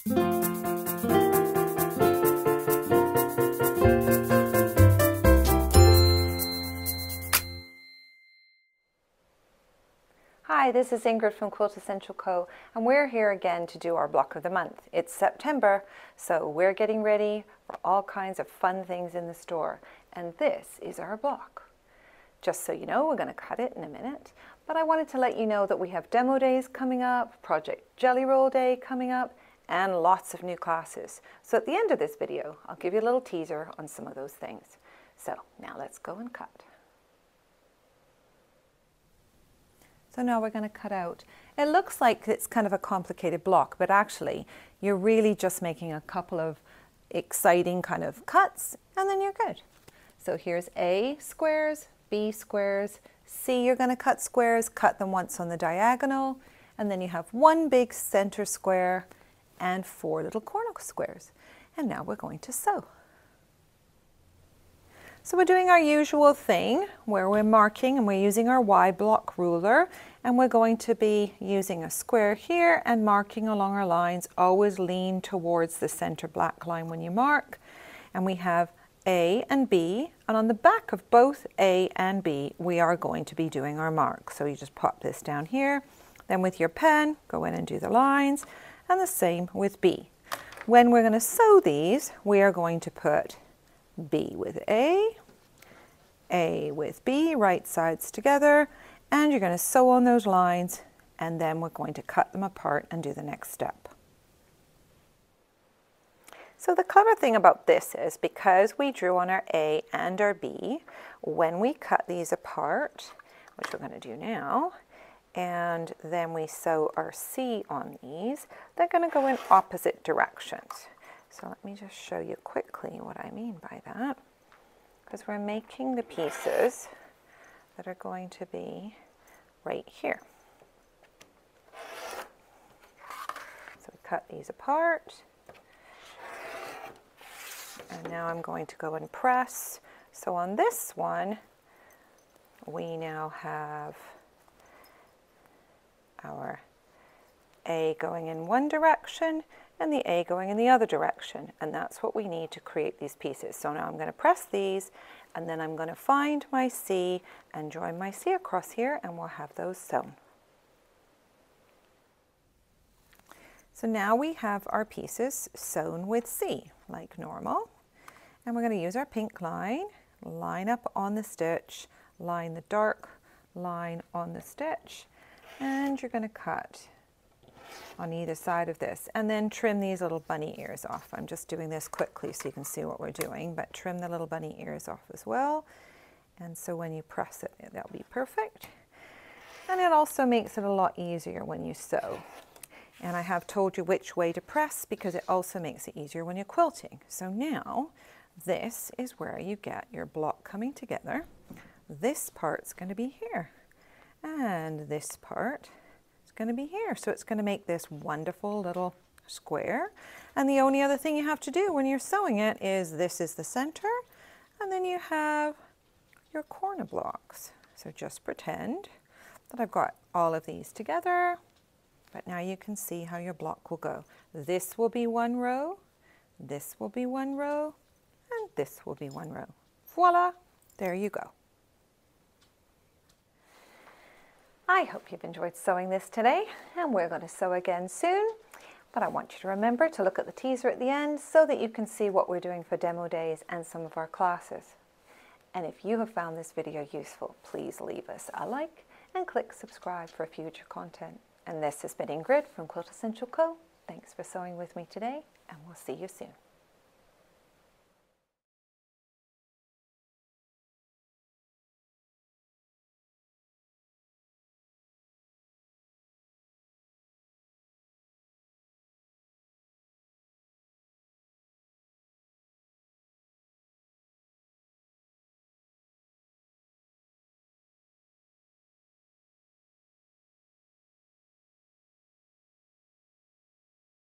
Hi, this is Ingrid from Quiltessential Co, and we're here again to do our block of the month. It's September, so we're getting ready for all kinds of fun things in the store, and this is our block. Just so you know, we're going to cut it in a minute, but I wanted to let you know that we have demo days coming up, Project Jelly Roll Day coming up, and lots of new classes. So at the end of this video, I'll give you a little teaser on some of those things. So now let's go and cut. So now we're going to cut out. It looks like it's kind of a complicated block, but actually you're really just making a couple of exciting kind of cuts and then you're good. So here's A squares, B squares, C you're going to cut squares, cut them once on the diagonal, and then you have one big center square and 4 little corner squares. And now we're going to sew. So we're doing our usual thing where we're marking and we're using our YBlockRuler, and we're going to be using a square here and marking along our lines. Always lean towards the center black line when you mark. And we have A and B, and on the back of both A and B we are going to be doing our mark. So you just pop this down here, then with your pen go in and do the lines, and the same with B. When we're going to sew these, we are going to put B with A with B, right sides together, and you're going to sew on those lines, and then we're going to cut them apart and do the next step. So the clever thing about this is because we drew on our A and our B, when we cut these apart, which we're going to do now, and then we sew our C on these, they're going to go in opposite directions. So let me just show you quickly what I mean by that, because we're making the pieces that are going to be right here. So we cut these apart, and now I'm going to go and press. So on this one, we now have our A going in one direction and the A going in the other direction, and that's what we need to create these pieces. So now I'm going to press these, and then I'm going to find my C and join my C across here, and we'll have those sewn. So now we have our pieces sewn with C like normal, and we're going to use our pink line, line up on the stitch, line the dark line on the stitch, and you're going to cut on either side of this, and then trim these little bunny ears off. I'm just doing this quickly so you can see what we're doing, but trim the little bunny ears off as well. And so when you press it, that'll be perfect. And it also makes it a lot easier when you sew. And I have told you which way to press because it also makes it easier when you're quilting. So now this is where you get your block coming together. This part's going to be here, and this part going to be here. So it's going to make this wonderful little square. And the only other thing you have to do when you're sewing it is this is the center, and then you have your corner blocks. So just pretend that I've got all of these together, but now you can see how your block will go. This will be one row, this will be one row, and this will be one row. Voila, there you go. I hope you've enjoyed sewing this today, and we're going to sew again soon. But I want you to remember to look at the teaser at the end so that you can see what we're doing for demo days and some of our classes. And if you have found this video useful, please leave us a like and click subscribe for future content. And this has been Ingrid from Quiltessential Co. Thanks for sewing with me today, and we'll see you soon.